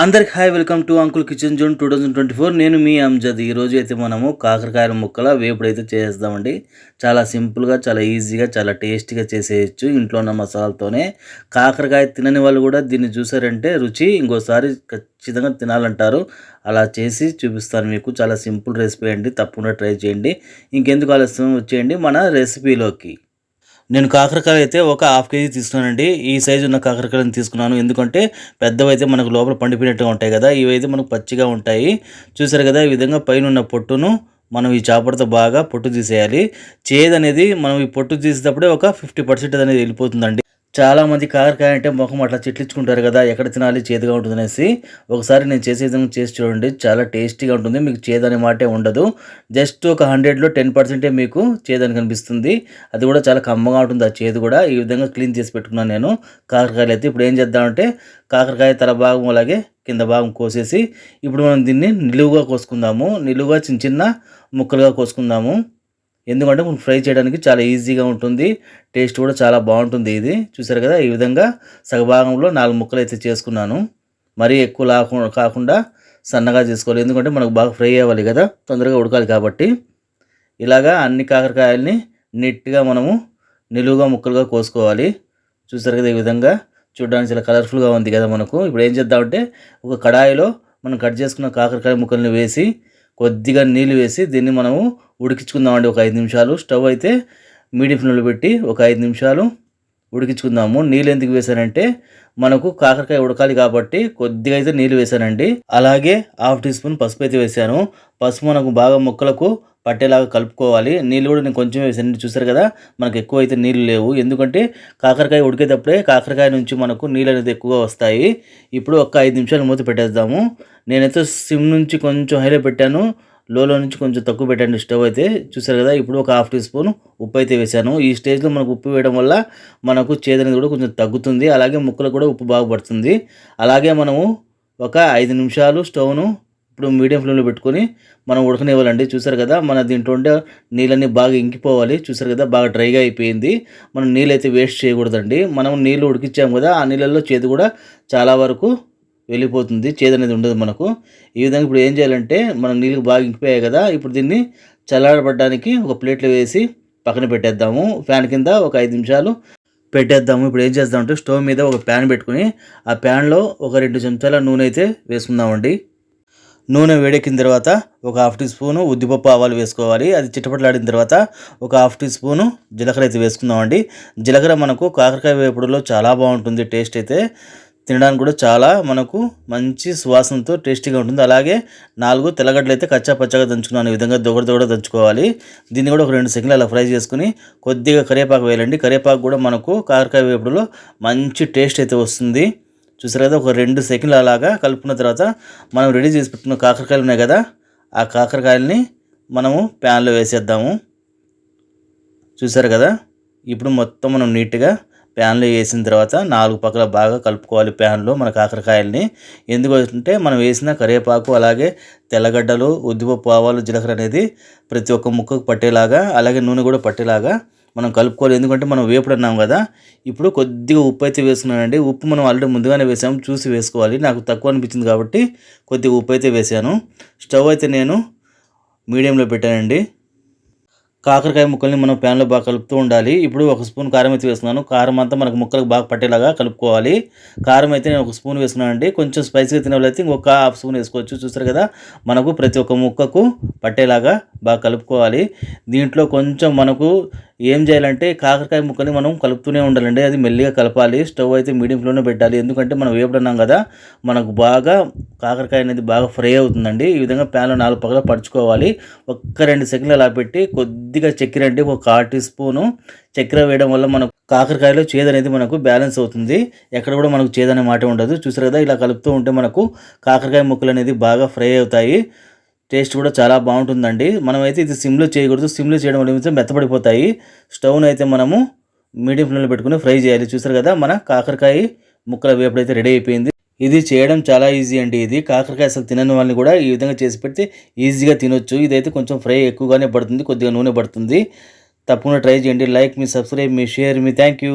అందరికి hi, welcome to uncle kitchen zone 2024. నేను మీ అంజద్. ఈరోజు అయితే మనము కాకరకాయల ముక్కల వేపుడు అయితే చేసేద్దామండి. చాలా సింపుల్గా, చాలా ఈజీగా, చాలా టేస్టీగా చేసేయచ్చు ఇంట్లో ఉన్న మసాలాలతోనే. కాకరకాయ తినని వాళ్ళు కూడా దీన్ని చూసారంటే రుచి ఇంకోసారి ఖచ్చితంగా తినాలంటారు. అలా చేసి చూపిస్తాను మీకు. చాలా సింపుల్ రెసిపీ అండి, తప్పకుండా ట్రై చేయండి. ఇంకెందుకు ఆలస్యం, వచ్చేయండి మన రెసిపీలోకి. నేను కాకరకాయ అయితే ఒక హాఫ్ కేజీ తీసుకున్నానండి. ఈ సైజు ఉన్న కాకరకాయలను తీసుకున్నాను. ఎందుకంటే పెద్దవైతే మనకు లోపల పండిపోయినట్టుగా ఉంటాయి కదా, ఇవైతే మనకు పచ్చిగా ఉంటాయి. చూసారు కదా, ఈ విధంగా పైన ఉన్న పొట్టును మనం ఈ చాపడతో బాగా పొట్టు తీసేయాలి. చేదనేది మనం ఈ పొట్టు తీసేటప్పుడే ఒక 50% అనేది వెళ్ళిపోతుందండి. చాలామంది కాకరకాయ అంటే ముఖం అట్లా చిట్లించుకుంటారు కదా, ఎక్కడ తినాలి చేదుగా ఉంటుందనేసి. ఒకసారి నేను చేసే విధంగా చేసి చూడండి, చాలా టేస్టీగా ఉంటుంది. మీకు చేదనే మాటే ఉండదు. జస్ట్ ఒక 100లో 10% మీకు చేదని కనిపిస్తుంది. అది కూడా చాలా కమ్మగా ఉంటుంది ఆ చేదు కూడా. ఈ విధంగా క్లీన్ చేసి పెట్టుకున్నాను నేను కాకరకాయలు అయితే. ఇప్పుడు ఏం చేద్దామంటే కాకరకాయ తల భాగం అలాగే కింద భాగం కోసేసి ఇప్పుడు మనం దీన్ని నిలువుగా కోసుకుందాము. నిలువుగా చిన్న చిన్న ముక్కలుగా కోసుకుందాము. ఎందుకంటే మనం ఫ్రై చేయడానికి చాలా ఈజీగా ఉంటుంది. టేస్ట్ కూడా చాలా బాగుంటుంది ఇది. చూసారు కదా, ఈ విధంగా సగభాగంలో 4 ముక్కలు అయితే చేసుకున్నాను. మరీ ఎక్కువ కాకుండా సన్నగా చేసుకోవాలి. ఎందుకంటే మనకు బాగా ఫ్రై అవ్వాలి కదా, తొందరగా ఉడకాలి కాబట్టి. ఇలాగా అన్ని కాకరకాయల్ని నీట్గా మనము నిలువుగా ముక్కలుగా కోసుకోవాలి. చూసారు కదా, ఈ విధంగా చూడడానికి చాలా కలర్ఫుల్గా ఉంది కదా మనకు. ఇప్పుడు ఏం చేద్దామంటే ఒక కడాయిలో మనం కట్ చేసుకున్న కాకరకాయ ముక్కల్ని వేసి కొద్దిగా నీళ్ళు వేసి దీన్ని మనము ఉడికించుకుందామండి ఒక 5 నిమిషాలు. స్టవ్ అయితే మీడియం ఫ్లేమ్లో పెట్టి ఒక 5 నిమిషాలు ఉడికించుకుందాము. నీళ్ళు ఎందుకు వేసానంటే మనకు కాకరకాయ ఉడకాలి కాబట్టి కొద్దిగా అయితే నీళ్ళు వేసానండి. అలాగే హాఫ్ టీ స్పూన్ పసుపు అయితే వేసాను. పసుపు మనకు బాగా ముక్కలకు పట్టేలాగా కలుపుకోవాలి. నీళ్ళు కూడా నేను కొంచెం వేసాను. చూసారు కదా, మనకు ఎక్కువ అయితే నీళ్ళు లేవు. ఎందుకంటే కాకరకాయ ఉడికేటప్పుడే కాకరకాయ నుంచి మనకు నీళ్ళు అనేది ఎక్కువగా వస్తాయి. ఇప్పుడు ఒక 5 నిమిషాలు మూత పెట్టేద్దాము. నేనైతే సిమ్ నుంచి కొంచెం హైలో పెట్టాను, లోలో నుంచి కొంచెం తక్కువ పెట్టండి స్టవ్ అయితే. చూసారు కదా, ఇప్పుడు ఒక హాఫ్ టీ స్పూన్ ఉప్పు అయితే వేసాను. ఈ స్టేజ్లో మనకు ఉప్పు వేయడం వల్ల మనకు చేదు అనేది కూడా కొంచెం తగ్గుతుంది. అలాగే ముక్కలు కూడా ఉప్పు బాగా పడుతుంది. అలాగే మనము ఒక 5 నిమిషాలు స్టవ్ను ఇప్పుడు మీడియం ఫ్లేమ్లో పెట్టుకొని మనం ఉడకనివ్వాలండి. చూసారు కదా, మన దీంట్లో ఉండే నీళ్ళన్నీ బాగా ఇంకిపోవాలి. చూసారు కదా, బాగా డ్రైగా అయిపోయింది. మనం నీళ్ళు అయితే వేస్ట్ చేయకూడదండి. మనం నీళ్ళు ఉడికించాము కదా, ఆ నీళ్ళల్లో చేదు కూడా చాలా వరకు వెళ్ళిపోతుంది. చేదు అనేది ఉండదు మనకు. ఈ విధంగా ఇప్పుడు ఏం చేయాలంటే మనం నీళ్ళు బాగా ఇంకిపోయాయి కదా, ఇప్పుడు దీన్ని చల్లారబడడానికి ఒక ప్లేట్లో వేసి పక్కన పెట్టేద్దాము. ఫ్యాన్ కింద ఒక 5 నిమిషాలు పెట్టేద్దాము. ఇప్పుడు ఏం చేద్దామంటే స్టవ్ మీద ఒక ప్యాన్ పెట్టుకుని ఆ ప్యాన్లో ఒక 2 చెంచాల నూనె అయితే వేసుకుందామండి. నూనె వేడెక్కిన తర్వాత ఒక హాఫ్ టీ స్పూను ఉద్దిపప్పు ఆవాలు వేసుకోవాలి. అది చిట్టపట్లాడిన తర్వాత ఒక హాఫ్ టీ స్పూను జీలకర్ర అయితే వేసుకుందామండి. జీలకర్ర మనకు కాకరకాయ వేపుడులో చాలా బాగుంటుంది. టేస్ట్ అయితే తినడానికి కూడా చాలా మనకు మంచి సువాసనతో టేస్టీగా ఉంటుంది. అలాగే 4 తెల్లగడ్డలు అయితే కచ్చా పచ్చగా దంచుకున్నాను. ఈ విధంగా దొగడ దంచుకోవాలి. దీన్ని కూడా ఒక 2 సెకండ్లు అలా ఫ్రై చేసుకుని కొద్దిగా కరివేపాకు వేయాలండి. కరివేపాకు కూడా మనకు కాకరకాయ వేపుడులో మంచి టేస్ట్ అయితే వస్తుంది. చూసారు కదా, ఒక 2 సెకండ్లు అలాగా కలుపుకున్న తర్వాత మనం రెడీ చేసి పెట్టుకున్న కాకరకాయలు ఉన్నాయి కదా, ఆ కాకరకాయలని మనము ప్యాన్లో వేసేద్దాము. చూసారు కదా, ఇప్పుడు మొత్తం మనం నీట్గా ప్యాన్లో వేసిన తర్వాత 4 పక్కల బాగా కలుపుకోవాలి ప్యాన్లో మన కాకరకాయలని. ఎందుకంటే మనం వేసిన కరివేపాకు అలాగే తెల్లగడ్డలు ఉద్దిపప్పు ఆవాలు జీలకర్ర అనేది ప్రతి ఒక్క ముక్కకు పట్టేలాగా, అలాగే నూనె కూడా పట్టేలాగా మనం కలుపుకోవాలి. ఎందుకంటే మనం వేపుడు అన్నాం కదా. ఇప్పుడు కొద్దిగా ఉప్పు అయితే వేసుకున్నానండి. ఉప్పు మనం ఆల్రెడీ ముందుగానే వేసాము, చూసి వేసుకోవాలి. నాకు తక్కువ అనిపించింది కాబట్టి కొద్దిగా ఉప్పు అయితే వేసాను. స్టవ్ అయితే నేను మీడియంలో పెట్టానండి. కాకరకాయ ముక్కల్ని మనం ప్యాన్లో బాగా కలుపుతూ ఉండాలి. ఇప్పుడు ఒక స్పూన్ కారం అయితే వేస్తున్నాను. కారం అంతా మనకు ముక్కలకు బాగా పట్టేలాగా కలుపుకోవాలి. కారం అయితే నేను ఒక స్పూన్ వేసుకున్నానండి. కొంచెం స్పైసీగా తినేవాళ్ళైతే ఇంకొక హాఫ్ స్పూన్ వేసుకోవచ్చు. చూసారు కదా, మనకు ప్రతి ఒక్క ముక్కకు పట్టేలాగా బాగా కలుపుకోవాలి. దీంట్లో కొంచెం మనకు ఏం చేయాలంటే కాకరకాయ ముక్కని మనం కలుపుతూనే ఉండాలండి. అది మెల్లిగా కలపాలి. స్టవ్ అయితే మీడియం ఫ్లేమ్లో పెట్టాలి. ఎందుకంటే మనం వేపుడున్నాం కదా, మనకు బాగా కాకరకాయ అనేది బాగా ఫ్రై అవుతుందండి. ఈ విధంగా ప్యాన్లో 4 పక్కల పరుచుకోవాలి. ఒక్క 2 సెకండ్లు అలా పెట్టి కొద్దిగా చక్కెర అండి, ఒక 1/4 టీ స్పూను చక్కెర వేయడం వల్ల మనకు కాకరకాయలో చేదు అనేది మనకు బ్యాలెన్స్ అవుతుంది. ఎక్కడ కూడా మనకు చేదు అనే మాట ఉండదు. చూసారు కదా, ఇలా కలుపుతూ ఉంటే మనకు కాకరకాయ ముక్కలు అనేది బాగా ఫ్రై అవుతాయి. టేస్ట్ కూడా చాలా బాగుంటుందండి. మనమైతే ఇది సిమ్లో చేయకూడదు. సిమ్లో చేయడం వల్ల మెత్తపడిపోతాయి. స్టవ్ను అయితే మనము మీడియం ఫ్లేమ్లో పెట్టుకుని ఫ్రై చేయాలి. చూసారు కదా, మన కాకరకాయ ముక్కల వేపుడు అయితే రెడీ అయిపోయింది. ఇది చేయడం చాలా ఈజీ అండి. ఇది కాకరకాయ అసలు తినని వాళ్ళని కూడా ఈ విధంగా చేసి పెడితే ఈజీగా తినొచ్చు. ఇదైతే కొంచెం ఫ్రై ఎక్కువగానే పడుతుంది, కొద్దిగా నూనె పడుతుంది. తప్పకుండా ట్రై చేయండి. Like me, subscribe me, share me. Thank you.